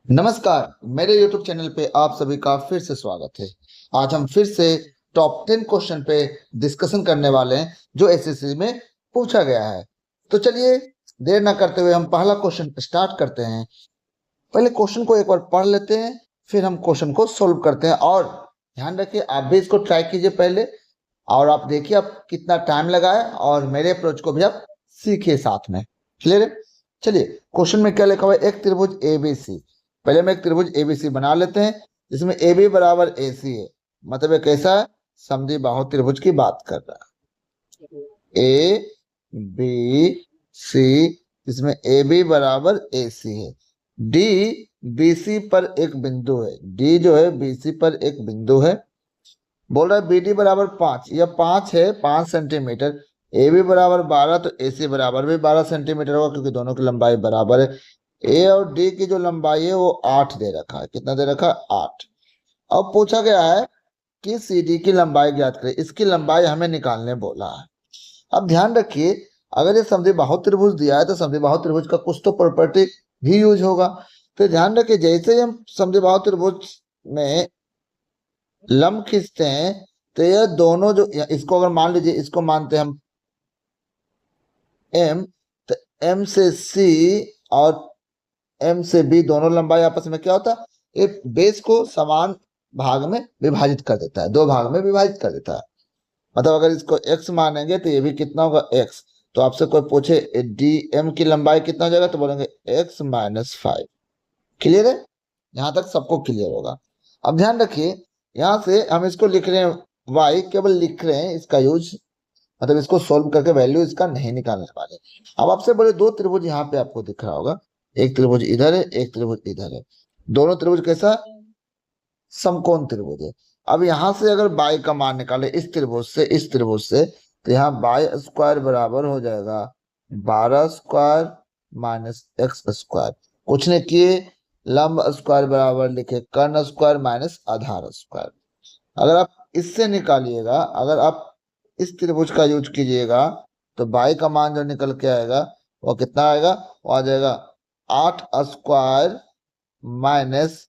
नमस्कार। मेरे YouTube channel पे आप सभी का फिर से स्वागत है। आज हम फिर से टॉप 10 क्वेश्चन पे डिस्कशन करने वाले हैं जो एसएससी में पूछा गया है। तो चलिए देर ना करते हुए हम पहला क्वेश्चन स्टार्ट करते हैं। पहले क्वेश्चन को एक बार पढ़ लेते हैं, फिर हम क्वेश्चन को सोल्व करते हैं। और ध्यान रखिए, आप भी इसको ट्राई कीजिए पहले, और आप देखिए आप कितना टाइम लगा है, और मेरे अप्रोच को भी आप सीखिए साथ में। क्लियर है? चलिए, क्वेश्चन में क्या लिखा हुआ है, एक त्रिभुज एबीसी। पहले हम एक त्रिभुज एबीसी बना लेते हैं जिसमें ए बी बराबर ए सी है। मतलब ये कैसा है, समद्विबाहु त्रिभुज की बात कर रहा है। ए बी सी, इसमें ए बी बराबर ए सी है। डी बी सी पर एक बिंदु है। डी जो है बी सी पर एक बिंदु है। बोल रहा है बी डी बराबर 5, यह 5 है, 5 सेंटीमीटर। ए बी बराबर 12, तो ए सी बराबर भी 12 सेंटीमीटर होगा क्योंकि दोनों की लंबाई बराबर है। ए और डी की जो लंबाई है वो 8 दे रखा है। कितना दे रखा है? 8। अब पूछा गया है कि सी डी की लंबाई ज्ञात करें। इसकी लंबाई हमें निकालने बोला है। अब ध्यान रखिए, अगर ये समद्विबाहु त्रिभुज दिया है तो समद्विबाहु त्रिभुज का कुछ तो प्रॉपर्टी भी यूज होगा। तो ध्यान रखिए, जैसे ही हम समद्विबाहु त्रिभुज में लंब खींचते हैं तो यह दोनों जो, इसको अगर मान लीजिए, इसको मानते हैं हम एम, तो एम से सी और एम से बी दोनों लंबाई आपस में क्या होता है, ये बेस को समान भाग में विभाजित कर देता है, दो भाग में विभाजित कर देता है। मतलब अगर इसको x मानेंगे तो ये भी कितना होगा, x। तो आपसे कोई पूछे डी एम की लंबाई कितना हो जाएगा, तो बोलेंगे x-5। क्लियर है? यहां तक सबको क्लियर होगा। अब ध्यान रखिए, यहां से हम इसको लिख रहे हैं y, केवल लिख रहे हैं, इसका यूज मतलब इसको सोल्व करके वैल्यू इसका नहीं निकालने वाले। अब आपसे बोले दो त्रिभुज यहाँ पे आपको दिख रहा होगा, एक त्रिभुज इधर है, एक त्रिभुज इधर है। दोनों त्रिभुज कैसा? समकोण त्रिभुज है। अब यहाँ से अगर बाई का मान निकाले इस त्रिभुज से इस त्रिभुज से, तो यहाँ बाई स्क्वायर बराबर हो जाएगा 12 स्क्वायर माइनस एक्स स्क्वायर। कुछ ने किए, लंब स्क्वायर बराबर लिखे कर्ण स्क्वायर माइनस आधार स्क्वायर। अगर आप इससे निकालिएगा, अगर आप इस त्रिभुज का यूज कीजिएगा, तो बाई का मान जो निकल के आएगा वो कितना आएगा, वो आ जाएगा 8 स्क्वायर माइनस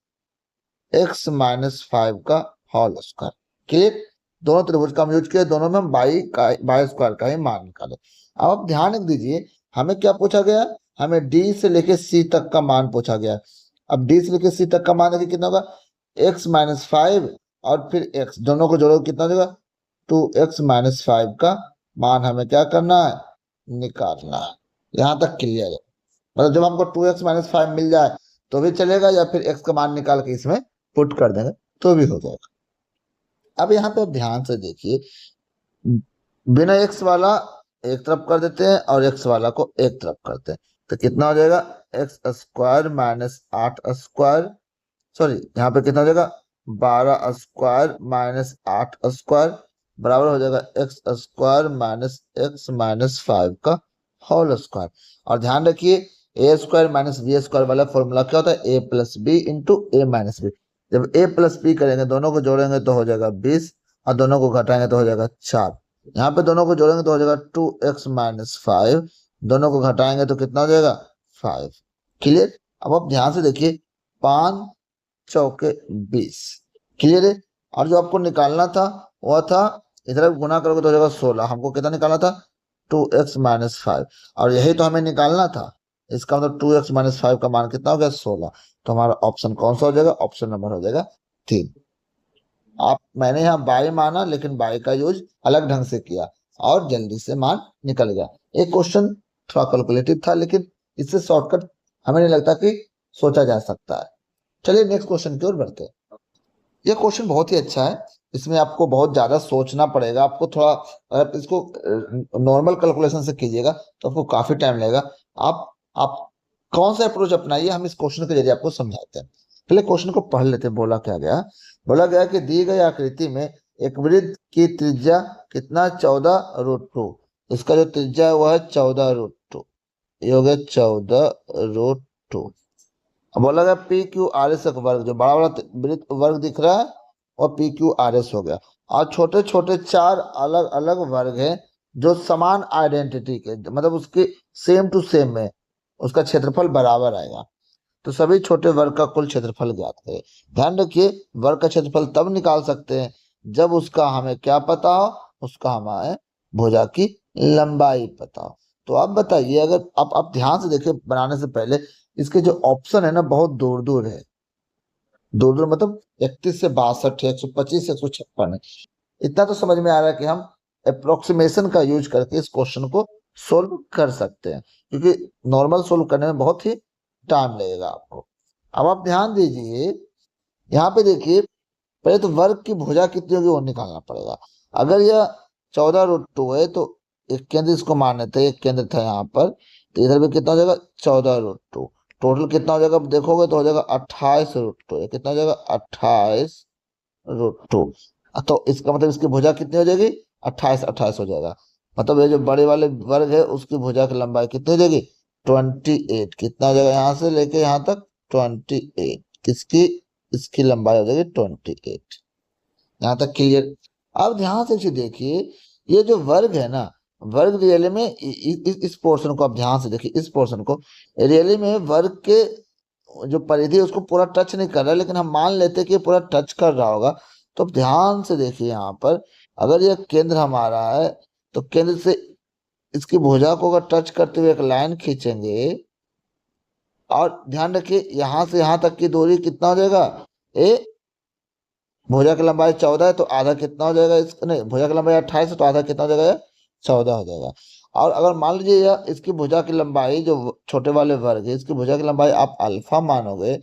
x-5 का होल स्क्वायर। क्लियर? दोनों त्रिभुज का हम यूज किए, दोनों में हम बाई स्क्वायर का ही मान निकाले। अब आप ध्यान रख दीजिए, हमें क्या पूछा गया, हमें डी से लेके सी तक का मान पूछा गया। अब डी से लेके सी तक का मान देखिए कितना होगा, x-5 और फिर x, दोनों को जोड़ो कितना देगा, 2x-5 का मान हमें क्या करना है, निकालना है। यहां तक क्लियर है? मतलब जब हमको 2x-5 मिल जाए तो भी चलेगा, या फिर x का मान निकाल के इसमें पुट कर देंगे तो भी हो जाएगा। अब यहाँ पे आप ध्यान से देखिए, बिना x वाला एक तरफ कर देते हैं और x वाला को एक तरफ करते हैं, तो कितना हो जाएगा, x square minus 8 square, sorry यहाँ पे कितना हो जाएगा, 12 स्क्वायर माइनस 8 स्क्वायर बराबर हो जाएगा एक्स स्क्वायर माइनस x-5 का होल स्क्वायर। और ध्यान रखिए, ए स्क्वायर माइनस बी स्क्वायर वाला फॉर्मूला क्या होता है, ए प्लस बी इंटू ए माइनस बी। जब ए प्लस बी करेंगे, दोनों को जोड़ेंगे तो हो जाएगा 20, और दोनों को घटाएंगे तो हो जाएगा 4। यहाँ पे दोनों को जोड़ेंगे तो हो जाएगा 2x-5, दोनों को घटाएंगे तो कितना हो जाएगा, 5। क्लियर? अब आप ध्यान से देखिए, 5 चौके 20। क्लियर है? और जो आपको निकालना था वह था, इधर गुना करोगे तो हो जाएगा 16। हमको कितना निकालना था, 2x-5, और यही तो हमें निकालना था। इसका मतलब 2x-5 का मान कितना हो गया, 16। तो हमारा ऑप्शन कौन सा हो जाएगा, ऑप्शन नंबर हो जाएगा 3। मैंने यहाँ बाई माना, लेकिन बाई का यूज अलग ढंग से किया और जल्दी से मान निकल गया। एक क्वेश्चन थोड़ा कैलकुलेटिव था, लेकिन इससे शॉर्टकट हमें नहीं लगता कि सोचा जा सकता है। चलिए नेक्स्ट क्वेश्चन की ओर बढ़ते हैं। यह क्वेश्चन बहुत ही अच्छा है, इसमें आपको बहुत ज्यादा सोचना पड़ेगा। आपको थोड़ा, अगर आप इसको नॉर्मल कैलकुलेशन से कीजिएगा तो आपको काफी टाइम लगेगा। आप कौन सा अप्रोच अपनाइए, हम इस क्वेश्चन के जरिए आपको समझाते हैं। पहले क्वेश्चन को पढ़ लेते हैं। बोला क्या गया, बोला गया कि दी गई आकृति में एक वृत्त की त्रिज्या कितना, 14√2। इसका जो त्रिज्या है वह है 14√2। ये हो गया 14√2। अब बोला गया पी क्यू आर एस का वर्ग, जो बड़ा बड़ा वृत्त वर्ग दिख रहा है और पी क्यू आर एस हो गया, और छोटे छोटे 4 अलग अलग वर्ग हैं जो समान आइडेंटिटी के, मतलब उसके सेम टू सेम में उसका क्षेत्रफल बराबर आएगा। तो सभी छोटे वर्ग का कुल क्षेत्रफल ज्ञात करें। ध्यान रखिए, वर्ग का क्षेत्रफल तब निकाल सकते हैं जब उसका हमें क्या पता हो, उसका हमें भुजा की लंबाई पता हो। तो आप बताइए, अगर आप ध्यान से देखिए, बनाने से पहले इसके जो ऑप्शन है ना बहुत दूर दूर है। दूर दूर मतलब 31 से 62 है, 125 से 156 है। इतना तो समझ में आ रहा है कि हम अप्रोक्सीमेशन का यूज करके इस क्वेश्चन को सोल्व कर सकते हैं, क्योंकि नॉर्मल सोल्व करने में बहुत ही टाइम लगेगा आपको। अब आप ध्यान दीजिए, यहाँ पे देखिए, पहले तो वर्ग की भुजा कितनी होगी वो निकालना पड़ेगा। अगर यह 14√2 है तो एक केंद्र इसको मान लेते हैं, एक केंद्र था यहाँ पर, तो इधर भी कितना हो जाएगा 14√2। टोटल कितना हो जाएगा, अब देखोगे तो हो जाएगा 28√2। कितना हो जाएगा 28√2। तो इसका मतलब इसकी भुजा कितनी हो जाएगी, 28 28 हो जाएगा। मतलब ये जो बड़े वाले वर्ग है उसकी भुजा की लंबाई कितनी हो जाएगी, 28। कितना हो जाएगा यहाँ से लेके यहाँ तक, 28। किसकी, इसकी लंबाई हो जाएगी 28। यहाँ तक क्लियर। अब ध्यान से इसे देखिए, ये जो वर्ग है ना, वर्ग रियली में इस पोर्शन को आप ध्यान से देखिए, इस पोर्शन को रियली में वर्ग के जो परिधि है उसको पूरा टच नहीं कर रहा है, लेकिन हम मान लेते हैं कि ये पूरा टच कर रहा होगा। तो अब ध्यान से देखिए, यहाँ पर अगर यह केंद्र हमारा है तो केंद्र से इसकी भुजा को अगर टच करते हुए एक लाइन खींचेंगे, और ध्यान रखिए यहाँ से यहाँ तक की दूरी कितना हो जाएगा, ए भुजा की लंबाई 14 है तो आधा कितना हो जाएगा, इस नहीं, भुजा की लंबाई 28 है तो आधा कितना हो जाएगा, 14 हो जाएगा। और अगर मान लीजिए यह इसकी भुजा की लंबाई जो छोटे वाले वर्ग है, इसकी भुजा की लंबाई आप अल्फा मानोगे,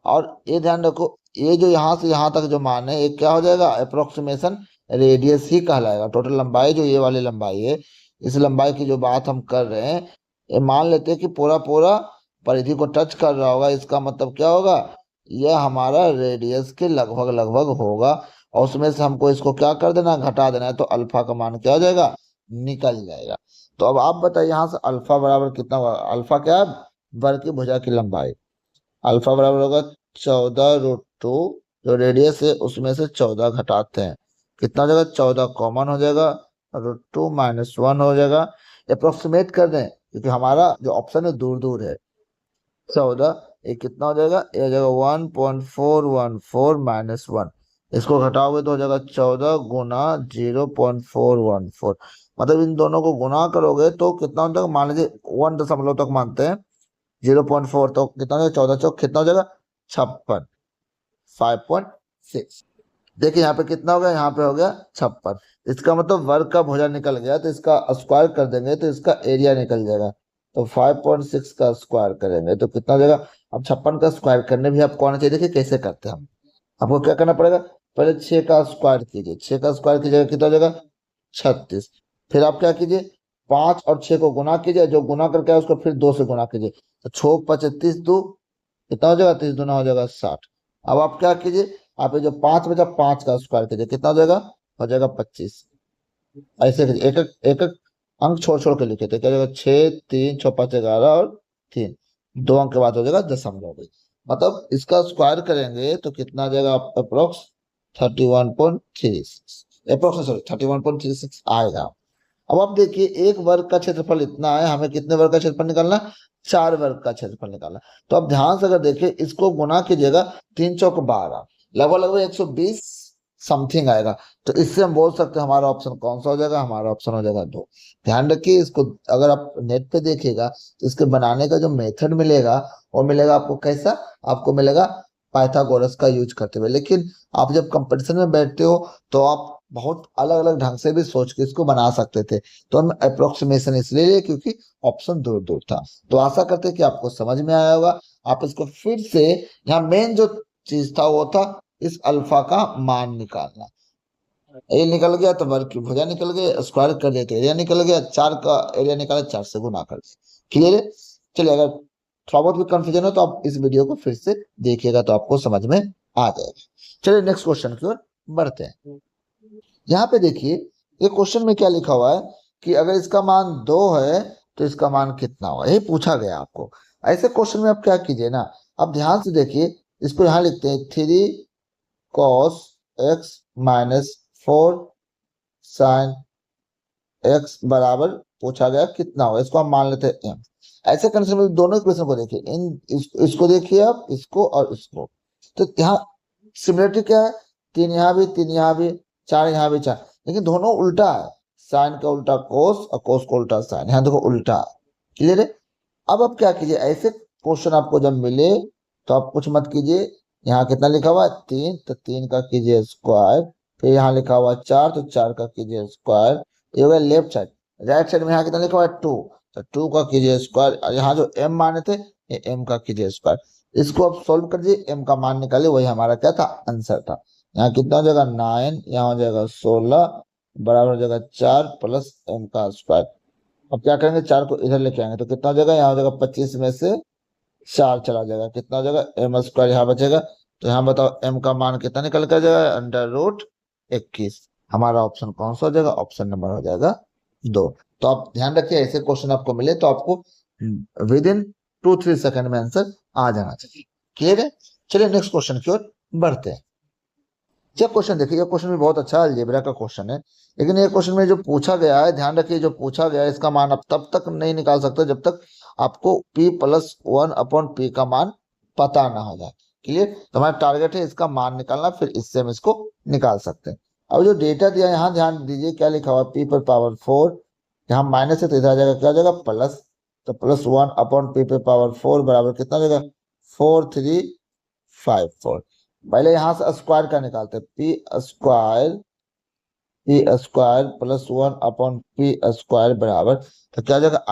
और ये ध्यान रखो, ये जो यहाँ से यहाँ तक जो मान है ये क्या हो जाएगा, अप्रोक्सीमेशन रेडियस ही कहलाएगा। टोटल लंबाई जो ये वाली लंबाई है, इस लंबाई की जो बात हम कर रहे हैं, ये मान लेते हैं कि पूरा पूरा परिधि को टच कर रहा होगा। इसका मतलब क्या होगा, यह हमारा रेडियस के लगभग लगभग होगा, और उसमें से हमको इसको क्या कर देना, घटा देना है, तो अल्फा का मान क्या हो जाएगा, निकल जाएगा। तो अब आप बताइए यहाँ से अल्फा बराबर कितना होगा, अल्फा क्या है, वर्ग की भुजा की लंबाई। अल्फा बराबर होगा 14√2, जो रेडियस है उसमें से 14 घटाते हैं, कितना हो जाएगा, 14 कॉमन हो जाएगा, √2 -1 हो जाएगा। अप्रोक्सीमेट कर दें क्योंकि हमारा जो ऑप्शन है दूर दूर है। 14, ये कितना हो जाएगा, ये हो जाएगा 1.414 -1। इसको घटाओगे तो हो जाएगा 14 गुना 0.414। मतलब इन दोनों को गुना करोगे तो कितना हो जाएगा, मान लीजिए 1 दशमलव तक मानते हैं, 0.4 तो कितना हो जाएगा, 14 चौक कितना हो जाएगा, 56, 5.6। देखिए यहाँ पे कितना हो गया, यहाँ पे हो गया 56। इसका मतलब वर्ग का भुजा निकल गया, तो इसका स्क्वायर कर देंगे तो इसका एरिया निकल जाएगा। तो 5.6 का स्क्वायर करेंगे तो कितना हो जाएगा। अब 56 का स्क्वायर करने भी आपको आना चाहिए। देखिए कैसे करते हैं हम, आपको क्या करना पड़ेगा, पहले 6 का स्क्वायर कीजिए, 6 का स्क्वायर कीजिएगा कितना हो जाएगा, 36। फिर आप क्या कीजिए, 5 और 6 को गुना कीजिए, जो गुना करके आए उसको फिर 2 से गुना कीजिए, तो 6 25 2 कितना हो जाएगा, 30 दूना हो जाएगा 60। अब आप क्या कीजिए, आप ये जो 5 बचा 5 का स्क्वायर कीजिए, कितना हो जाएगा 25। ऐसे कीजिए, एक एक अंक छोड़ छोड़ के लिखे, तो क्या हो जाएगा 6 3 6 5 11 और 3, 2 अंक के बाद हो जाएगा दशमलव भी। मतलब इसका स्क्वायर करेंगे तो कितना आ जाएगा, अप्रोक्स 31.36, अप्रोक्स सॉरी 31.36 आएगा। अब आप देखिए, एक वर्ग का क्षेत्रफल इतना है, हमें कितने वर्ग का क्षेत्रफल निकालना, 4 वर्ग का क्षेत्रफल निकालना। तो आप ध्यान से अगर देखिए, इसको गुना कीजिएगा, 3 चौक 12, लगभग लगभग 120 समथिंग आएगा। तो इससे हम बोल सकते हैं हमारा ऑप्शन कौन सा हो जाएगा, हमारा ऑप्शन हो जाएगा 2। ध्यान रखिए, इसको अगर आप नेट पे देखिएगा तो इसके बनाने का जो मेथड मिलेगा वो मिलेगा आपको कैसा, आपको मिलेगा पाइथागोरस का यूज करते हुए। लेकिन आप जब कंपटीशन में बैठते हो तो आप बहुत अलग अलग ढंग से भी सोच के इसको बना सकते थे। तो हम अप्रोक्सीमेशन इसलिए लिए क्योंकि ऑप्शन दूर दूर था। तो आशा करते हैं कि आपको समझ में आया होगा। आप इसको फिर से, यहाँ मेन जो चीज था वो था इस अल्फा का मान निकालना। ये निकल गया तो वर्ग की भुजा निकल गई, स्क्वायर कर दिया तो एरिया निकल गया, 4 का एरिया निकाला, 4 से गुना कर दिया। क्लियर है। चलिए, अगर थोड़ा बहुत भी कंफ्यूजन हो तो आप इस वीडियो को फिर से देखिएगा तो आपको समझ में आ जाएगा। चलिए नेक्स्ट क्वेश्चन की ओर बढ़ते हैं। यहाँ पे देखिए, ये क्वेश्चन में क्या लिखा हुआ है कि अगर इसका मान 2 है तो इसका मान कितना होगा, ये पूछा गया आपको। ऐसे क्वेश्चन में आप क्या कीजिए ना, आप ध्यान से देखिए, इसको यहाँ लिखते हैं 3 cos x - 4 sin x बराबर पूछा गया कितना होगा, इसको हम मान लेते हैं m। ऐसे कंडीशन में दोनों इक्वेशन को देखिए, इसको देखिए आप, इसको और इसको, तो यहाँ सिमिलरिटी क्या है, 3 यहाँ भी, 3 यहाँ भी, 4 यहाँ भी, 4, लेकिन दोनों उल्टा है, साइन का उल्टा कोस और कोस का उल्टा साइन, यहाँ देखो उल्टा है। क्लियर है। अब आप क्या कीजिए, ऐसे क्वेश्चन आपको जब मिले तो आप कुछ मत कीजिए, यहाँ कितना लिखा हुआ है 3, तो 3 का कीजिए स्क्वायर, फिर यहाँ लिखा हुआ 4, तो 4 का कीजिए स्क्वायर, ये हो गया लेफ्ट साइड। राइट साइड में यहाँ कितना लिखा हुआ है 2, तो 2 का कीजिए स्क्वायर, और यहाँ जो m माने थे ये m का कीजिए स्क्वायर। इसको आप सोल्व कर दीजिए, m का मान निकालिए, वही हमारा क्या था, आंसर था। यहाँ कितना हो जाएगा 9, यहाँ हो जाएगा 16, बराबर हो जाएगा 4 प्लस m का स्क्वायर। अब क्या करेंगे, 4 को इधर लेके आएंगे तो कितना हो जाएगा, यहाँ हो जाएगा 25 में से 4 चला जाएगा, कितना हो जाएगा m स्क्वायर यहाँ बचेगा। तो यहाँ बताओ m का मान कितना निकल कर जाएगा, √21। हमारा ऑप्शन कौन सा हो जाएगा, ऑप्शन नंबर हो जाएगा 2। तो आप ध्यान रखिए, ऐसे क्वेश्चन आपको मिले तो आपको विद इन 2-3 सेकंड में आंसर आ जाना चाहिए। क्लियर है। चलिए नेक्स्ट क्वेश्चन की ओर बढ़ते हैं। ये क्वेश्चन देखिए, ये क्वेश्चन भी बहुत अच्छा अलजेब्रा का क्वेश्चन है, लेकिन ये क्वेश्चन में जो पूछा गया है, ध्यान रखिए, जो पूछा गया है इसका मान आप तब तक नहीं निकाल सकते जब तक आपको p+1/p का मान पता ना हो जाए। क्लियर। तो हमारा टारगेट है इसका मान निकालना, फिर इससे हम इसको निकाल सकते हैं। अब जो डेटा दिया यहाँ ध्यान दीजिए, क्या लिखा हुआ p/4, यहाँ माइनस है तो इधर आ जाएगा, क्या हो जाएगा प्लस, तो +1/p/4 बराबर कितना हो जाएगा 4354। पहले यहां से स्क्वायर का निकालते हैं, p² +1/p² बराबर, तो क्या हो जाएगा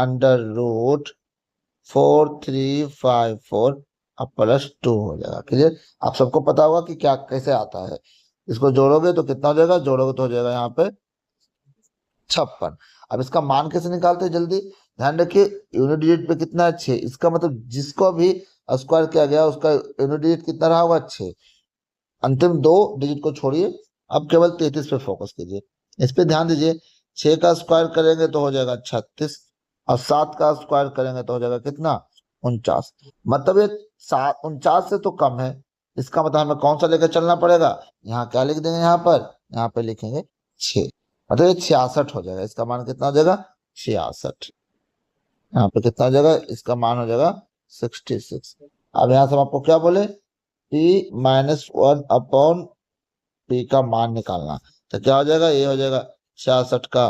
√4354 अब +2 हो जाएगा। क्लियर। आप सबको पता होगा कि क्या कैसे आता है, इसको जोड़ोगे तो कितना हो जाएगा, जोड़ोगे तो हो जाएगा यहाँ पे 56। अब इसका मान कैसे निकालते हैं जल्दी, ध्यान रखिए, यूनिट डिजिट पे कितना है 6, इसका मतलब जिसको भी स्क्वायर किया गया उसका यूनिट डिजिट कितना रहा होगा 6। अंतिम 2 डिजिट को छोड़िए, अब केवल 33 पे फोकस कीजिए। इस पे ध्यान दीजिए, 6 का स्क्वायर करेंगे तो हो जाएगा 36, और 7 का स्क्वायर करेंगे तो हो जाएगा कितना 49। मतलब ये 49 से तो कम है, इसका मतलब हमें कौन सा लेकर चलना पड़ेगा, यहाँ क्या लिख देंगे, यहाँ पे लिखेंगे 6, मतलब ये 66 हो जाएगा। इसका मान कितना हो जाएगा 66, यहाँ पे कितना हो जाएगा, इसका मान हो जाएगा 66। अब यहाँ से हम आपको क्या बोले, p-1/p का मान निकालना, तो क्या हो जाएगा, ये हो जाएगा 66 का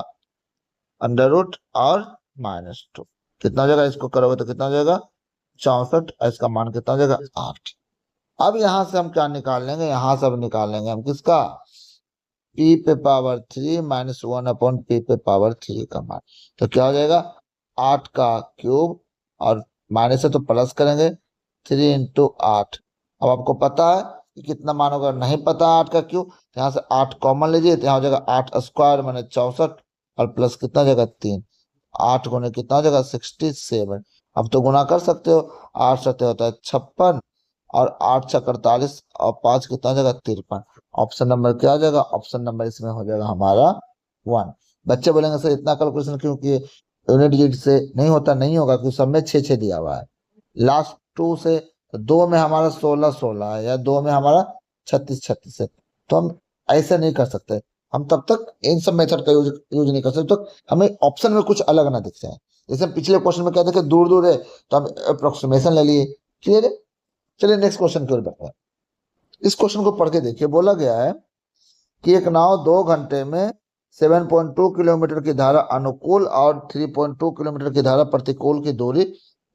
अंडर रूट और -2, कितना हो जाएगा, इसको करोगे तो कितना हो जाएगा 64, और इसका मान कितना हो जाएगा 8। अब यहां से हम क्या निकाल लेंगे, यहां से अब निकाल लेंगे हम किसका, p/3 -1/p/3 का मान, तो क्या हो जाएगा 8 का क्यूब, और माइनस है तो प्लस करेंगे 3 × 8। अब आपको पता है कि कितना मान होगा, नहीं पता 8 का क्यूब, तो यहाँ से 8 कॉमन लीजिए, तो यहाँ हो जाएगा 8 स्क्वायर माने 64, और प्लस कितना हो जाएगा 3, 8 गुने कितना हो जाएगा 67। अब तो गुना कर सकते हो, 8 सत्ते होता है 56, और 8 छक 48, और 5 कितना हो जाएगा 53। ऑप्शन नंबर क्या हो जाएगा, ऑप्शन नंबर इसमें हो जाएगा हमारा 1। बच्चे बोलेंगे सर इतना कैलकुलेशन क्यों किए, यूनिट डिजिट से नहीं होता, नहीं होगा, क्योंकि सब में 6 दिया हुआ है, लास्ट 2 से, तो 2 में हमारा 16 है, या 2 में हमारा 36 है, तो हम ऐसे नहीं कर सकते। हम तब तक इन सब मेथड का यूज नहीं कर सकते तो हमें ऑप्शन में कुछ अलग ना दिख जाए। जैसे पिछले क्वेश्चन में कहते हैं दूर दूर है, तो हम अप्रोक्सीमेशन ले लिए। क्लियर है। चलिए नेक्स्ट क्वेश्चन की ओर बढ़ते हैं। इस क्वेश्चन को पढ़ के देखिए, बोला गया है कि एक नाव 2 घंटे में 7.2 किलोमीटर की धारा अनुकूल और 3.2 किलोमीटर की धारा प्रतिकूल की दूरी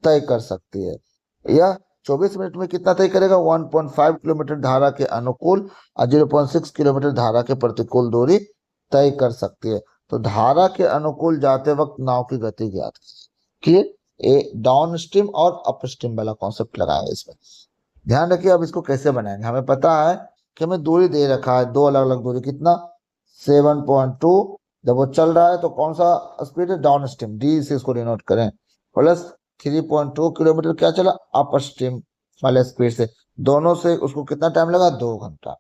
तय कर सकती है। यह 24 मिनट में कितना तय करेगा, 1.5 किलोमीटर धारा के अनुकूल और 0.6 किलोमीटर धारा के प्रतिकूल दूरी तय कर सकती है। तो धारा के अनुकूल जाते वक्त नाव की गति ज्ञात कीजिए। ये डाउन स्ट्रीम और अप स्ट्रीम वाला कॉन्सेप्ट लगाया इसमें। ध्यान रखिए, अब इसको कैसे बनाएंगे, हमें पता है कि हमें दूरी दे रखा है, 2 अलग अलग दूरी, कितना 7.2, जब वो चल रहा है तो कौन सा स्पीड है, डाउन स्ट्रीम, डी से इसको डिनोट करें, प्लस 3.2 किलोमीटर क्या चला अप स्ट्रीम वाले स्पीड से, दोनों से उसको कितना टाइम लगा 2 घंटा।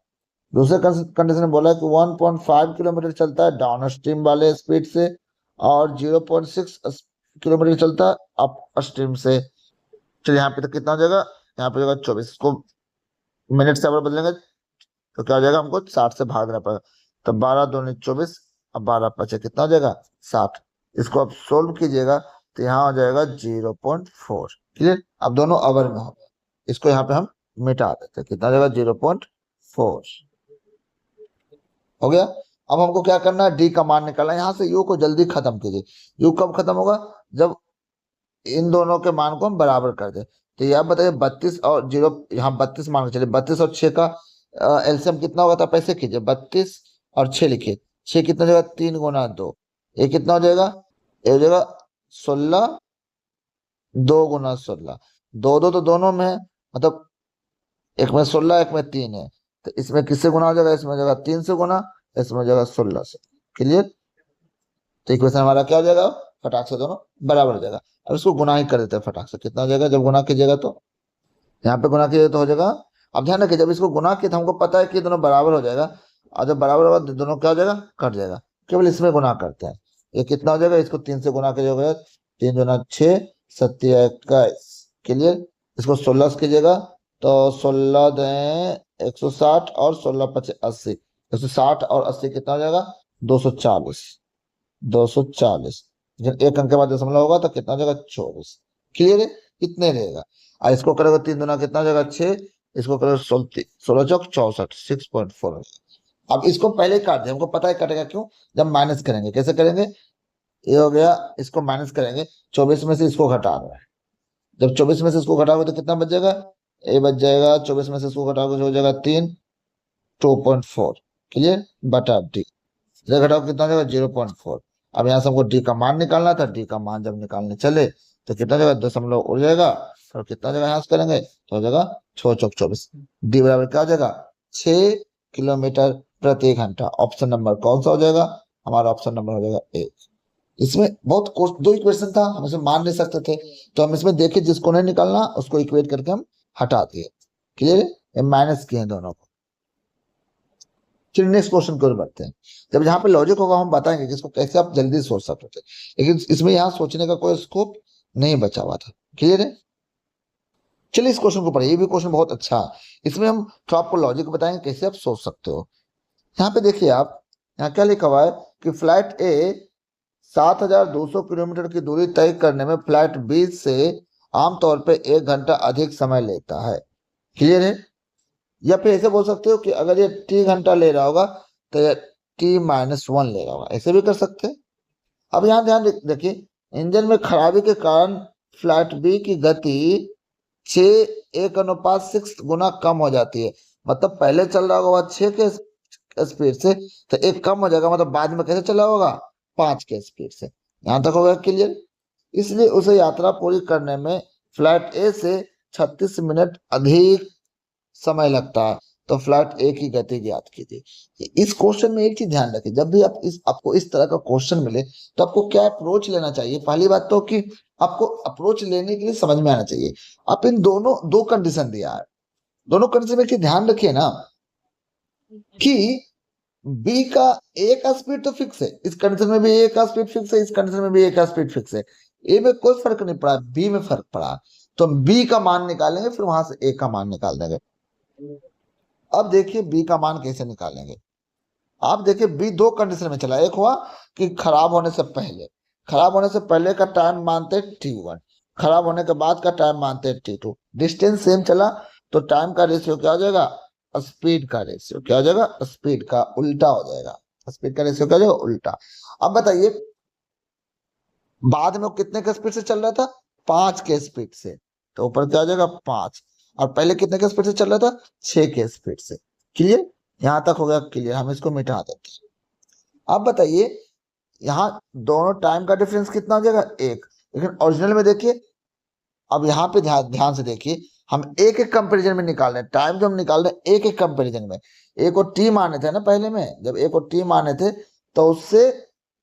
दूसरे कंडीशन में बोला कि 1.5 किलोमीटर चलता है डाउन स्ट्रीम वाले स्पीड से, और 0.6 किलोमीटर चलता है अप स्ट्रीम से। चलिए यहाँ पे तो कितना हो जाएगा, यहाँ पे जाएगा 24, इसको मिनट से अगर बदलेंगे तो क्या हो जाएगा, हमको 60 से भाग देना पड़ेगा, तो 12 दूनी 24, अब 12 बचे कितना हो जाएगा 60। इसको आप सोल्व कीजिएगा तो यहाँ हो जाएगा 0.4। क्लियर। अब दोनों आवर में हो गया, इसको यहाँ पे हम मिटा देते हैं, कितना हो जाएगा 0.4 हो गया। अब हमको क्या करना है, डी का मान निकालना है। यहाँ से यू को जल्दी खत्म कीजिए। यू कब खत्म होगा, जब इन दोनों के मान को हम बराबर कर दे। तो ये आप बताइए 32 और 0, यहाँ 32 मान के चलिए, 32 और 6 का एलसीएम कितना होगा, तो आप ऐसे कीजिए 32 और 6 लिखिए। 6 कितना हो जाएगा, 3 गुना 2, ये कितना हो जाएगा, ये हो जाएगा 16, 2 गुना 16, दो दो तो दोनों में है, मतलब एक में 16 एक में 3 है, तो इसमें किससे गुना हो जाएगा, इसमें हो जाएगा 3 से गुना, इसमें हो जाएगा 16 से। क्लियर। तो इक्वेशन हमारा क्या हो जाएगा, फटाक से दोनों बराबर हो जाएगा। अब इसको गुना ही कर देते हैं फटाक से, कितना हो जाएगा, जब गुना कीजिएगा तो यहाँ पे गुना कीजिएगा तो हो जाएगा। अब ध्यान रखिए, जब इसको गुना किया तो हमको पता है कि दोनों बराबर हो जाएगा, और जब बराबर होगा तो दोनों क्या हो जाएगा, कट जाएगा। केवल इसमें गुना करते हैं, ये कितना हो जाएगा, इसको 3 से गुना कीजिएगा, 3 गुना 6, 7 21। क्लियर। इसको 16 से कीजिएगा तो 16 दें 160 और 16 पचे 80, 160 और 80 कितना हो जाएगा, 240, 240। लेकिन एक अंक के बाद दशमलव होगा तो कितना हो जाएगा, 24। क्लियर है, कितने रहेगा। और इसको करेगा 3 दुना कितना हो जाएगा, 6, इसको करेगा 16 चौक 64, 6.4। अब इसको पहले काट दे, हमको पता है कटेगा क्यों, जब माइनस करेंगे। कैसे करेंगे, ये हो गया, इसको माइनस करेंगे, 24 में से इसको घटा रहा है, जब 24 में से इसको घटाओगे तो कितना बच जाएगा, ये बच जाएगा, 24 में से इसको घटाओगे तो हो जाएगा 3, 2.4। क्लियर, बटा डी, घटाओ कितना हो जाएगा, 0.4। अब यहाँ से हमको डी का मान निकालना था, डी का मान जब निकालने चले तो कितना जगह दशमलव उड़ जाएगा, और कितना जगह यहाँ से करेंगे तो हो जाएगा 6 चौक 24। डी बराबर क्या हो जाएगा, 6 किलोमीटर प्रति घंटा। ऑप्शन नंबर कौन सा हो जाएगा, हमारा ऑप्शन नंबर हो जाएगा ए। इसमें बहुत दो इक्वेशन था, हम इसमें मान नहीं सकते थे, तो हम इसमें देखिए जिसको नहीं निकालना उसको इक्वेट करके हम हटा दिए। क्लियर है, माइनस किए दोनों को। चलिए नेक्स्ट क्वेश्चन की ओर बढ़ते हैं। जब यहाँ पे लॉजिक होगा हम बताएंगे कि इसको कैसे आप जल्दी सोच सकते थे, लेकिन इसमें यहाँ सोचने का कोई स्कोप नहीं बचा हुआ था। क्लियर है। चलिए इस क्वेश्चन को पढ़िए, ये भी क्वेश्चन बहुत अच्छा है। इसमें हम तो आपको लॉजिक बताएंगे कैसे आप सोच सकते हो। यहाँ पे देखिए आप, यहाँ क्या लिखा हुआ है कि फ्लाइट ए 7200 किलोमीटर की दूरी तय करने में फ्लाइट बी से आमतौर पर 1 घंटा अधिक समय लेता है। क्लियर है। या फिर ऐसे बोल सकते हो कि अगर ये टी घंटा ले रहा होगा तो ये t-1 ले रहा होगा, ऐसे भी कर सकते हैं। अब यहाँ ध्यान देखिए, इंजन में खराबी के कारण फ्लाइट बी की गति 6:1:6 गुना कम हो जाती है। मतलब पहले चल रहा होगा 6 के स्पीड से, तो एक कम हो जाएगा, मतलब बाद में कैसे चला होगा, 5 के स्पीड से। यहाँ तक होगा क्लियर। इसलिए उसे यात्रा पूरी करने में फ्लाइट ए से 36 मिनट अधिक समय लगता है। तो फ्लाइट ए की गति ज्ञात कीजिए। इस क्वेश्चन में एक चीज ध्यान रखिए, जब भी आपको इस तरह का क्वेश्चन मिले तो आपको क्या अप्रोच लेना चाहिए। पहली बात तो कि आपको अप्रोच लेने के लिए समझ में आना चाहिए। आप इन दोनों दो कंडीशन दिया है, दोनों कंडीशन में ध्यान रखिए ना कि बी का ए का स्पीड तो फिक्स है, इस कंडीशन में भी ए का स्पीड फिक्स है, इस कंडीशन में भी ए का स्पीड फिक्स है। ए में कोई फर्क नहीं पड़ा, बी में फर्क पड़ा। तो बी का मान निकालेंगे, फिर वहां से ए का मान निकाल देंगे। अब देखिए बी का मान कैसे निकालेंगे। आप देखिए बी दो कंडीशन में चला, एक हुआ कि खराब होने से पहले, खराब होने से पहले का टाइम मानते t1, खराब होने के बाद का टाइम मानते t2। डिस्टेंस सेम चला तो टाइम का रेशियो क्या हो जाएगा, स्पीड का रेशियो क्या हो जाएगा, स्पीड का उल्टा हो जाएगा। स्पीड का रेशियो क्या हो जाएगा, उल्टा। अब बताइए बाद में कितने के स्पीड से चल रहा था, 5 के स्पीड से, तो ऊपर क्या हो जाएगा 5। और पहले कितने के स्पीड से चल रहा था, 6 के स्पीड से। क्लियर, यहां तक हो गया क्लियर। हम इसको मिटा देते हैं। अब बताइए यहाँ दोनों टाइम का डिफरेंस कितना हो जाएगा, 1। लेकिन ओरिजिनल में देखिए, अब यहाँ पे ध्यान से देखिए, हम एक एक कंपैरिजन में निकाल रहे हैं टाइम, जो हम निकाल रहे हैं एक एक कंपैरिजन में। एक को टी माने थे ना पहले में, जब एक को टी माने थे तो उससे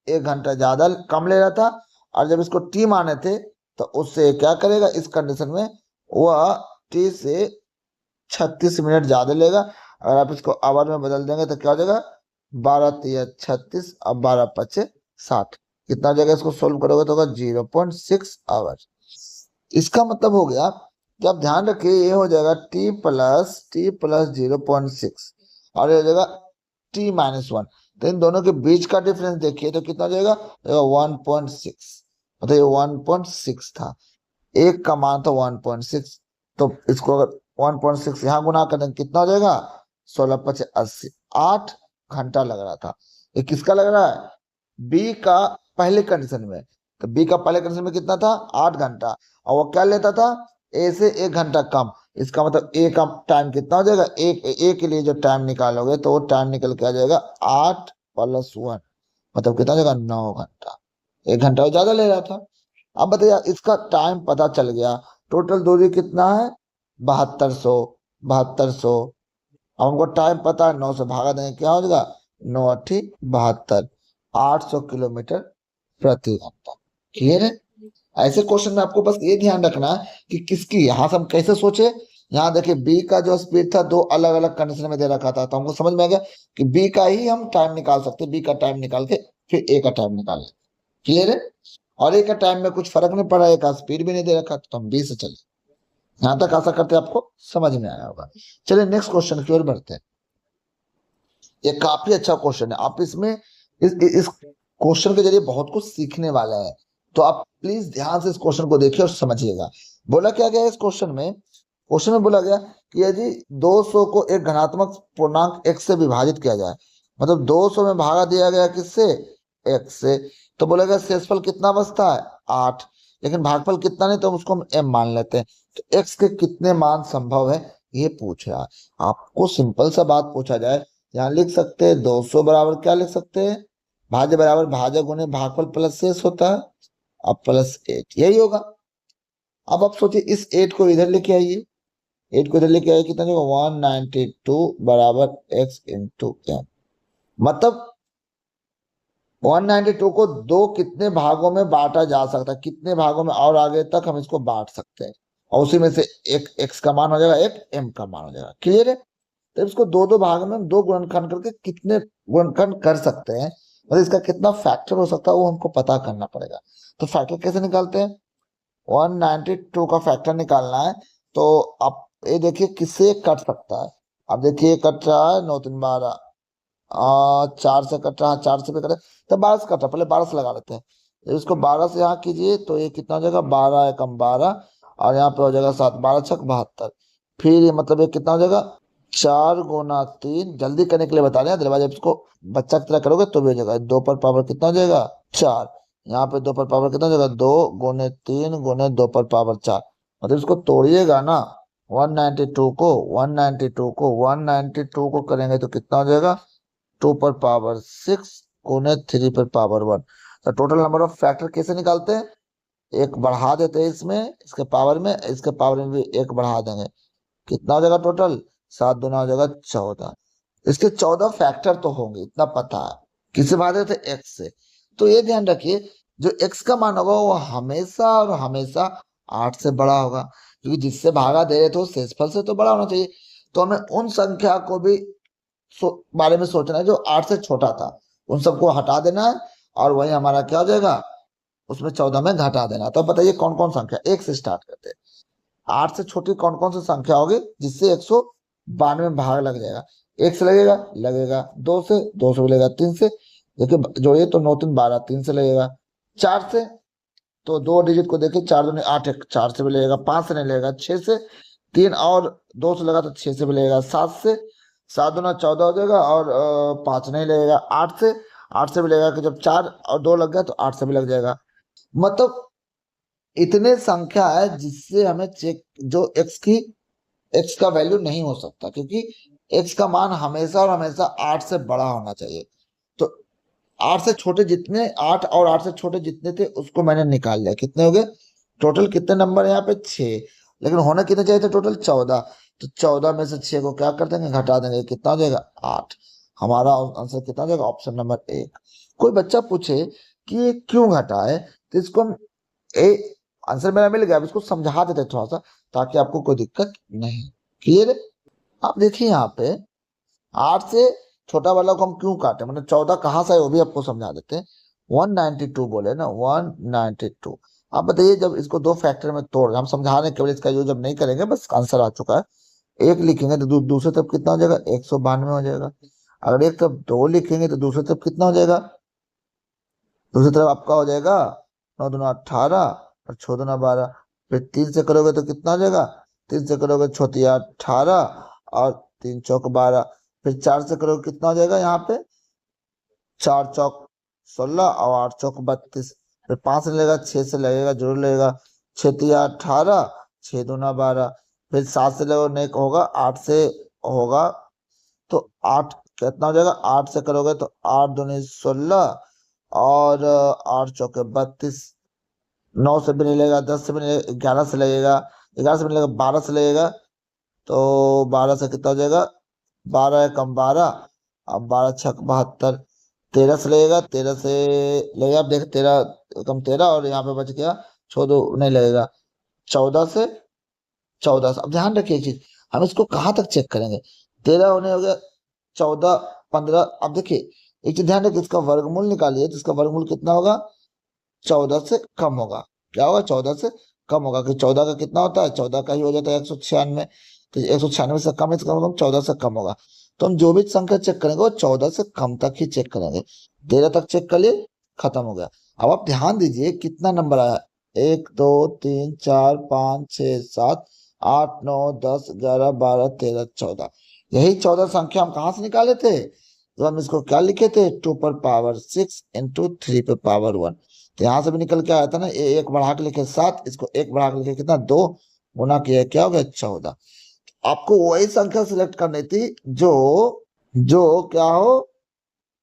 1 घंटा ज्यादा कम ले रहा था, और जब इसको टी माने थे तो उससे क्या करेगा, इस कंडीशन में वह टी से 36 मिनट ज्यादा लेगा। अगर आप इसको आवर में बदल देंगे तो क्या हो जाएगा, 12 × 36 और 12 × 5 = 60। कितना जगह इसको सोल्व करोगे तो होगा 0.6 आवर। इसका मतलब हो गया कि आप ध्यान रखिए, ये हो जाएगा t+ 0.6 और ये हो जाएगा t-1। तो इन दोनों के बीच का डिफरेंस देखिए तो कितना हो जाएगा, 1.6। मतलब ये 1.6 था, एक का मान था 1.6, तो इसको अगर 1.6 यहाँ गुना कर देंगे कितना हो जाएगा, 16×5 = 80, 8 घंटा लग रहा था। ये किसका लग रहा है, बी का पहले कंडीशन में। तो बी का पहले कंडीशन में कितना था, 8 घंटा, और वो क्या लेता था, ए से 1 घंटा कम। इसका मतलब ए का टाइम कितना हो जाएगा, एक ए के लिए जो टाइम निकालोगे तो वो टाइम निकल के आ जाएगा 8+1, मतलब कितना हो जाएगा, 9 घंटा। 1 घंटा वो ज्यादा ले रहा था। अब बताइए इसका टाइम पता चल गया, टोटल दूरी कितना है, 7200, 7200। अब हमको टाइम पता है, 9 से भागा देंगे क्या हो जाएगा, 9×8 = 72, 800 किलोमीटर प्रति घंटा। क्लियर है। ऐसे क्वेश्चन में आपको बस ये ध्यान रखना है कि किसकी, यहाँ से हम कैसे सोचे, यहाँ देखिए बी का जो स्पीड था दो अलग अलग कंडीशन में दे रखा था, तो हमको समझ में आ गया कि बी का ही हम टाइम निकाल सकते हैं, बी का टाइम निकाल के फिर ए का टाइम निकाल। क्लियर है। और ए का टाइम में कुछ फर्क नहीं पड़ा, ए का स्पीड भी नहीं दे रखा, तो हम बी से चले। यहाँ तक आशा करते हैं आपको समझ में आया होगा। चलिए नेक्स्ट क्वेश्चन की ओर बढ़ते हैं। ये काफी अच्छा क्वेश्चन है, आप इसमें इस क्वेश्चन के जरिए बहुत कुछ सीखने वाला है, तो आप प्लीज ध्यान से इस क्वेश्चन को देखिए और समझिएगा। बोला क्या गया है इस क्वेश्चन में, क्वेश्चन में बोला गया कि यदि 200 को एक धनात्मक पूर्णांक x से विभाजित किया जाए, मतलब 200 में भागा दिया गया किससे, x से, तो बोला गया शेषफल कितना बचता है, 8, लेकिन भागफल कितना नहीं, तो हम उसको हम m मान लेते हैं। तो x के कितने मान संभव है ये पूछ रहा है आपको। सिंपल सा बात पूछा जाए, यहाँ लिख सकते हैं 200 बराबर क्या लिख सकते हैं, भाज्य बराबर भाजक गुने भागफल प्लस शेष होता है, अब +8 यही होगा। अब आप सोचिए इस 8 को इधर लेके आइए, 8 को इधर लेके आइए, कितना होगा, 192 बराबर x इंटू एम। मतलब 192 को दो कितने भागों में बांटा जा सकता है, कितने भागों में और आगे तक हम इसको बांट सकते हैं, और उसी में से एक x का मान हो जाएगा, एक m का मान हो जाएगा। क्लियर है। तो इसको दो दो भाग में हम दो गुणनखंड करके कितने गुणनखंड कर सकते हैं, मतलब इसका कितना फैक्टर हो सकता है वो हमको पता करना पड़ेगा। तो फैक्टर कैसे निकालते हैं, 192 का फैक्टर निकालना है, तो आप ये देखिए किससे कट सकता है। अब देखिए कट रहा है 9×3 = 12, 4 से कट रहा है, 4 से भी कटे तो 12 से कट रहा है, पहले 12 से लगा लेते हैं। तो इसको 12 से यहाँ कीजिए तो ये कितना हो जाएगा, 12×1 = 12, और यहाँ पे हो जाएगा 7, 12×6 = 72। फिर ये मतलब ये कितना हो जाएगा, 4×3, जल्दी करने के लिए बता रहे हैं, दरवाजे इसको बच्चा की तरह करोगे तो भी हो जाएगा, 2 पर पावर कितना हो जाएगा, 4, यहाँ पे 2 पर पावर कितना हो जाएगा, 2×3×2 पर पावर 4, मतलब इसको तोड़िएगा ना, 192 को करेंगे तो कितना हो जाएगा, 2 पर पावर 6 गुने 3 पर पावर 1। तो टोटल नंबर ऑफ फैक्टर कैसे निकालते हैं, एक बढ़ा देते हैं इसमें, इसके पावर में, इसके पावर में भी एक बढ़ा देंगे, कितना हो जाएगा टोटल, 7×2 हो जाएगा 14। इसके 14 फैक्टर तो होंगे इतना पता है, किससे भागे थे, एक्स से। तो ये ध्यान रखिए जो एक्स का मान होगा वो हमेशा और हमेशा 8 से बड़ा होगा, क्योंकि जिससे भागा दे रहे थे वो शेषफल से तो बड़ा होना चाहिए। तो हमें उन संख्या को भी बारे में सोचना है जो 8 से छोटा था, उन सबको हटा देना है, और वही हमारा क्या हो जाएगा, उसमें 14 में घटा देना। तो बताइए कौन कौन संख्या, एक से स्टार्ट करते हैं। 8 से छोटी कौन कौन सी संख्या होगी जिससे 192 में भाग लग जाएगा, 1 से लगेगा, लगेगा 2 से, 2 से लगेगा 3 से, देखिए जोड़िए तो 9×3 = 12, 3 से लगेगा, 4 से, तो दो डिजिट को देखिए, 4×2 = 8, 4 से भी लगेगा, 5 से नहीं लगेगा, 6 से, 3 और 2 से लगा तो 6 से भी लगेगा, 7 से, 7×2 = 14 हो जाएगा, और 5 नहीं लगेगा, 8 से, 8 से भी लगेगा, कि जब 4 और 2 लग गया तो 8 से भी लग जाएगा। मतलब इतने संख्या है जिससे हमें चेक, जो एक्स का वैल्यू नहीं हो सकता, क्योंकि एक्स का मान हमेशा और हमेशा 8 से बड़ा होना चाहिए। तो 8 से छोटे जितने, 8 और 8 से छोटे जितने थे उसको मैंने निकाल लिया, कितने हो गए, टोटल कितने नंबर है यहाँ पे, 6, लेकिन होना कितने चाहिए थे, टोटल 14। तो 14 में से 6 को क्या कर देंगे, घटा देंगे, कितना हो जाएगा, 8। हमारा आंसर कितना हो जाएगा, ऑप्शन नंबर 1। कोई बच्चा पूछे कि ये क्यों घटा है, तो इसको हम आंसर मेरा मिल गया, अब इसको समझा देते थोड़ा सा ताकि आपको कोई दिक्कत नहीं। क्लियर है। आप देखिए यहाँ पे 8 से छोटा वाला को हम क्यों काटे, मतलब 14 कहाँ से है वो भी आपको समझा देते हैं। 192 बोले ना, 192। आप बताइए जब इसको दो फैक्टर में तोड़, हम समझा रहे हैं केवल, इसका यूज अब नहीं करेंगे, बस आंसर आ चुका है। एक लिखेंगे तो दूसरे तरफ कितना हो जाएगा, 192 हो जाएगा। अगर एक तरफ 2 लिखेंगे तो दूसरी तरफ कितना हो जाएगा, दूसरी तरफ आपका हो जाएगा 9 दूना 18 और 6 दूना 12। फिर 3 से करोगे तो कितना आ जाएगा? 3 से करोगे 18 और 3 चौक 12। फिर 4 से करोगे कितना हो जाएगा यहाँ पे? 4 चौक 16 और 8 चौक 32। फिर 5 से लगेगा, 6 से लगेगा, जरूर लगेगा। 6 तिया 18, 6 दूना 12। फिर 7 से लगेगा नहीं होगा, 8 से होगा तो 8 कितना हो जाएगा? 8 से करोगे तो 8 दूनी 16 और 8 चौके 32। 9 से भी नहीं लगेगा, 10 से भी नहीं लगेगा, 11 से लगेगा, 11 से भी नहीं लगेगा, 12 से लगेगा। तो 12 से कितना हो जाएगा? 12 कम 12, अब 12 छक 72। 13 से लगेगा, 13 से लगेगा, अब देख 13 कम 13 और यहाँ पे बच गया 14, नहीं लगेगा। 14 से 14। अब ध्यान रखिए एक चीज, हम इसको कहाँ तक चेक करेंगे? 13 होने हो गया, 14, 15। अब देखिए एक चीज ध्यान रखिए, इसका वर्गमूल निकालिए तो इसका वर्गमूल कितना होगा? 14 से कम होगा। क्या होगा? 14 से कम होगा, कि 14 का कितना होता है? 14 का ही हो जाता है 196। तो 196 से कम है, इसका मतलब 14 से कम होगा। तो हम जो भी संख्या चेक करेंगे वो 14 से कम तक ही चेक करेंगे। 13 तक चेक कर लिए, खत्म हो गया। अब आप ध्यान दीजिए कितना नंबर आया? 1 2 3 4 5 6 7 8 9 10 11 12 13 14। यही 14 संख्या हम कहाँ से निकाले थे? तो हम इसको क्या लिखे थे? 2 पर पावर 6 इंटू 3 पर पावर 1। तो यहां से भी निकल के आया था ना, ये एक बढ़ा के लिखे 7, इसको एक बढ़ा के लिखे कितना? 2, गुना किया क्या हो गया? 14। आपको वही संख्या सिलेक्ट करनी थी जो जो क्या हो?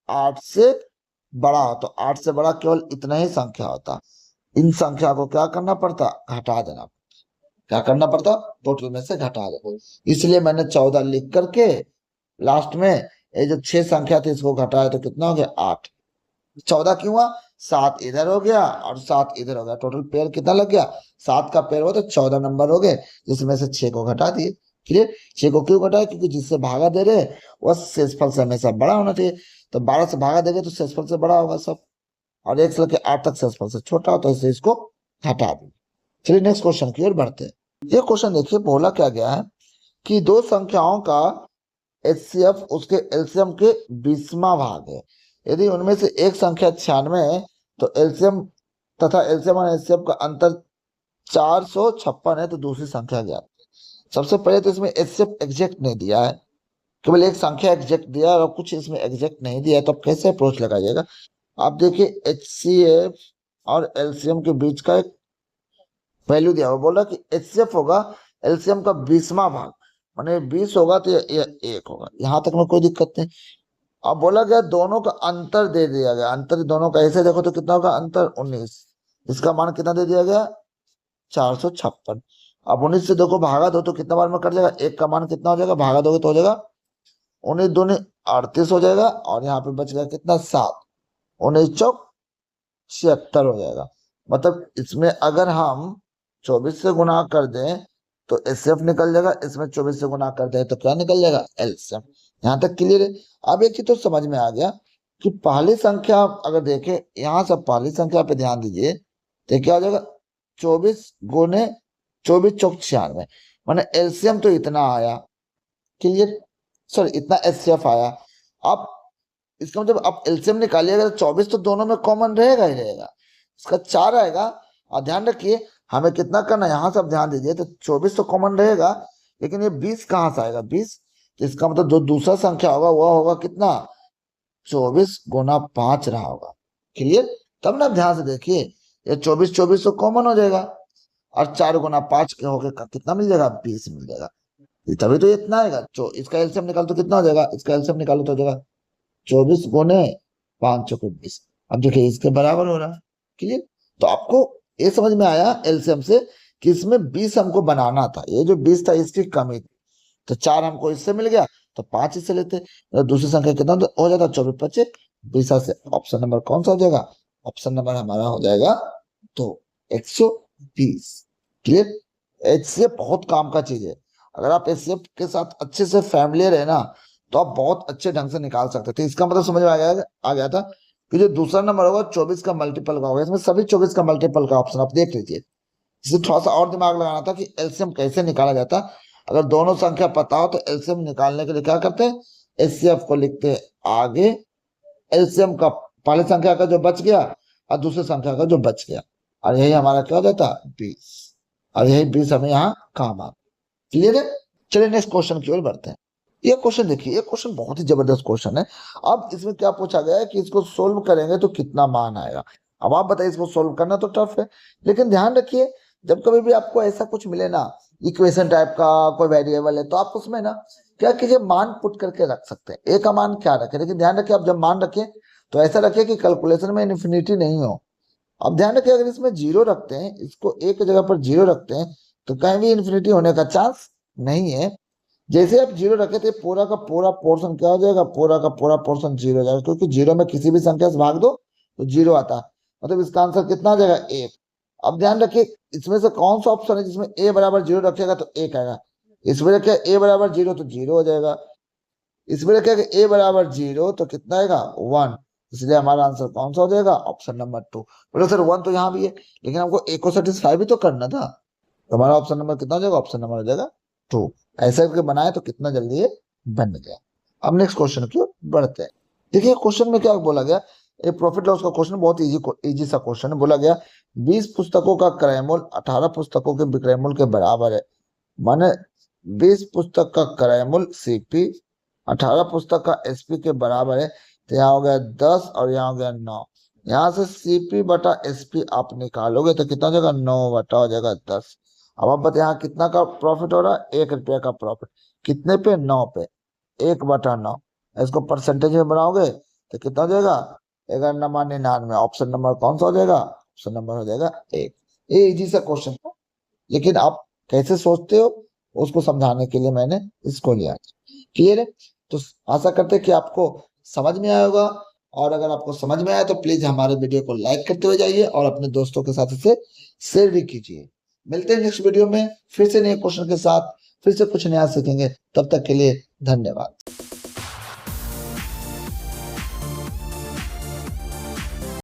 8 से बड़ा हो। तो 8 से बड़ा केवल इतना ही संख्या होता। इन संख्या को क्या करना पड़ता? घटा देना। क्या करना पड़ता? टोटल में से घटा देना। इसलिए मैंने 14 लिख करके लास्ट में ये जो 6 संख्या थी इसको घटाया तो कितना हो गया? 8। 14 क्यों हुआ? 7 इधर हो गया और 7 इधर हो गया, टोटल पेयर कितना लग गया? 7 का पेयर हुआ तो 14 नंबर हो गए, जिसमें से 6 को घटा दिए। क्लियर? 6 को क्यों घटाया? क्योंकि जिससे भागा दे रहे वह शेषफल से हमेशा बड़ा होना चाहिए। तो 12 से भागा देंगे तो शेषफल से बड़ा होगा सब, और 1 से लेकर 8 तक शेषफल से छोटा होता है, इसलिए इसको हटा दें। चलिए नेक्स्ट क्वेश्चन की ओर बढ़ते हैं। ये क्वेश्चन देखिए, बोला क्या गया है कि दो संख्याओं का एचसीएफ उसके एलसीएम के 20वां भाग है। यदि उनमें से एक संख्या 96 है तो एलसीएम तथा एलसीएम और एचसीएफ का अंतर 456 है, तो दूसरी संख्या ज्ञात है। सबसे पहले तो इसमें एचसीएफ एग्जैक्ट नहीं दिया है, केवल एक संख्या एग्जैक्ट दिया है और कुछ इसमें एग्जैक्ट नहीं दिया है, तो अब कैसे अप्रोच लगाइएगा? आप देखिए एचसीएफ और एलसीएम के बीच का एक वैल्यू दिया हुआ, बोला कि एचसीएफ होगा एलसीएम का 20वां भाग, माने 20 होगा तो ये 1 होगा। यहां तक में कोई दिक्कत नहीं। अब बोला गया दोनों का अंतर दे दिया गया, अंतर दोनों का ऐसे देखो तो कितना होगा? अंतर 19। इसका मान कितना दे दिया गया? 456। अब 19 से देखो भागा दो तो कितना बार में कट जाएगा? 1 का मान कितना हो जाएगा? भागा दोगे तो हो जाएगा 19 दूनी 38 हो जाएगा, और यहाँ पे बच गया कितना? 7। 19 चौक 76 हो जाएगा। मतलब इसमें अगर हम 24 से गुना कर दें तो एचसीएफ निकल जाएगा, इसमें 24 से गुना कर दें तो क्या निकल जाएगा? एलसीएम। यहाँ तक क्लियर है? अब एक चीज तो समझ में आ गया कि पहली संख्या अगर देखें, यहाँ से पहली संख्या पे ध्यान दीजिए तो क्या हो जाएगा? 24 गुने 24 चौक 96, माने एलसीएम तो इतना आया। क्लियर? सॉरी, इतना एचसीएफ आया। अब इसका मतलब आप एलसीएम निकालिएगा तो 24 तो दोनों में कॉमन रहेगा ही रहेगा, इसका 4 आएगा। और ध्यान रखिए हमें कितना करना है, यहाँ से आप ध्यान दीजिए, तो 24 तो कॉमन रहेगा, लेकिन ये 20 कहाँ से आएगा? 20। तो इसका मतलब जो दूसरा संख्या होगा वह होगा कितना? 24 गुना 5 रहा होगा। क्लियर? तब ना आप ध्यान से देखिए, ये 24 24 तो कॉमन हो जाएगा, और 4 गुना 5 के होके कितना मिल जाएगा? 20 मिल जाएगा। तभी तो ये इतना आएगा। इसका एलसीएम निकालो तो कितना हो जाएगा? इसका एलसीएम निकालो तो हो जाएगा 24 गुने 5 चौके 20। अब देखिए इसके बराबर हो रहा है। क्लियर? तो आपको ये समझ में आया एलसीएम से कि इसमें 20 हमको बनाना था, ये जो 20 था इसकी कमी थी। तो 4 हमको इससे मिल गया तो 5 इससे लेते, तो दूसरी संख्या कितना हो जाता? 24 25 20 से ऑप्शन नंबर कौन सा हो जाएगा? ऑप्शन नंबर हमारा हो जाएगा तो 120। क्लियर? एचसीएफ बहुत काम का चीज है। अगर आप एचसीएफ के साथ अच्छे से फैमिलियर है ना, तो आप बहुत अच्छे ढंग से निकाल सकते थे। इसका मतलब समझ में आ गया था कि जो दूसरा नंबर होगा 24 का मल्टीपल का होगा, इसमें सभी 24 का मल्टीपल का ऑप्शन आप देख लीजिए। इसे थोड़ा सा और दिमाग लगाना था कि एलसीएम कैसे निकाला जाता। अगर दोनों संख्या पता हो तो एलसीएम निकालने के लिए क्या करते हैं? एचसीएफ को लिखते हैं आगे, एलसीएम का पहले संख्या का जो बच गया और दूसरी संख्या का जो बच गया। और यही हमारा क्या हो जाता, 20, और यही 20 हमें यहाँ काम आ। क्लियर है? चलिए नेक्स्ट क्वेश्चन की ओर बढ़ते हैं। ये क्वेश्चन देखिए, ये क्वेश्चन बहुत ही जबरदस्त क्वेश्चन है। अब इसमें क्या पूछा गया है कि इसको सोल्व करेंगे तो कितना मान आएगा। अब आप बताइए, इसको सोल्व करना तो टफ है, लेकिन ध्यान रखिए जब कभी भी आपको ऐसा कुछ मिले ना, इक्वेशन टाइप का कोई वेरिएबल है, तो आप उसमें ना क्या कीजिए, मान पुट करके रख सकते हैं। ए का मान क्या रखें, लेकिन ध्यान रखिए आप जब मान रखें तो ऐसा रखिए कि कैलकुलेशन में इन्फिनिटी नहीं हो। अब ध्यान रखिए अगर इसमें जीरो रखते हैं, इसको एक जगह पर जीरो रखते हैं, तो कहीं भी इन्फिनिटी होने का चांस नहीं है। जैसे आप जीरो रखे थे, पूरा का पूरा पोर्शन क्या हो जाएगा, पूरा का पूरा पोर्शन जीरो हो जाएगा, क्योंकि जीरो में किसी भी संख्या से भाग दो तो जीरो आता है। मतलब इसका आंसर कितना आ जाएगा, एक। अब ध्यान रखिए इसमें से कौन सा ऑप्शन है जिसमें ए बराबर जीरो रखेगा तो एक आएगा। इसमें रखे ए बराबर जीरो तो जीरो हो जाएगा। इसमें रखेगा ए बराबर जीरो तो कितना आएगा, वन। इसलिए हमारा आंसर कौन सा हो जाएगा, ऑप्शन नंबर 2। बोलो सर वन तो यहाँ भी है, लेकिन हमको ए को सेटिस्फाई भी तो करना था, तो हमारा ऑप्शन नंबर कितना हो जाएगा, ऑप्शन नंबर हो जाएगा 2। ऐसा करके बनाए तो कितना जल्दी ये बन गया। अब नेक्स्ट क्वेश्चन की ओर बढ़ते हैं। देखिए क्वेश्चन में क्या बोला गया, ये प्रॉफिट लॉस का क्वेश्चन, बहुत इजी सा क्वेश्चन है। बोला गया 20 पुस्तकों का क्रय मूल्य 18 पुस्तकों के विक्रय मूल्य के बराबर है। माने 20 पुस्तक का क्रय मूल्य सीपी 18 पुस्तक का एसपी के बराबर है। तो यहाँ हो गया 10 और यहाँ हो गया 9। यहाँ से सीपी बटा एसपी आप निकालोगे तो कितना हो जाएगा, 9 बटा हो जाएगा 10। अब आप बताए यहाँ कितना का प्रॉफिट हो रहा है, 1 रुपये का प्रॉफिट। कितने पे, 9 पे। 1 बटा 9, इसको परसेंटेज में बनाओगे तो कितना हो जाएगा, 11.99। ऑप्शन नंबर कौन सा हो जाएगा, ऑप्शन नंबर हो जाएगा 1। ये इजी सा क्वेश्चन था, लेकिन आप कैसे सोचते हो उसको समझाने के लिए मैंने इसको लिया। क्लियर है? तो आशा करते हैं कि आपको समझ में आया होगा, और अगर आपको समझ में आया तो प्लीज हमारे वीडियो को लाइक करते हुए जाइए और अपने दोस्तों के साथ इसे शेयर भी कीजिए। मिलते हैं नेक्स्ट वीडियो में फिर से नए क्वेश्चन के साथ, फिर से कुछ नया सीखेंगे। तब तक के लिए धन्यवाद।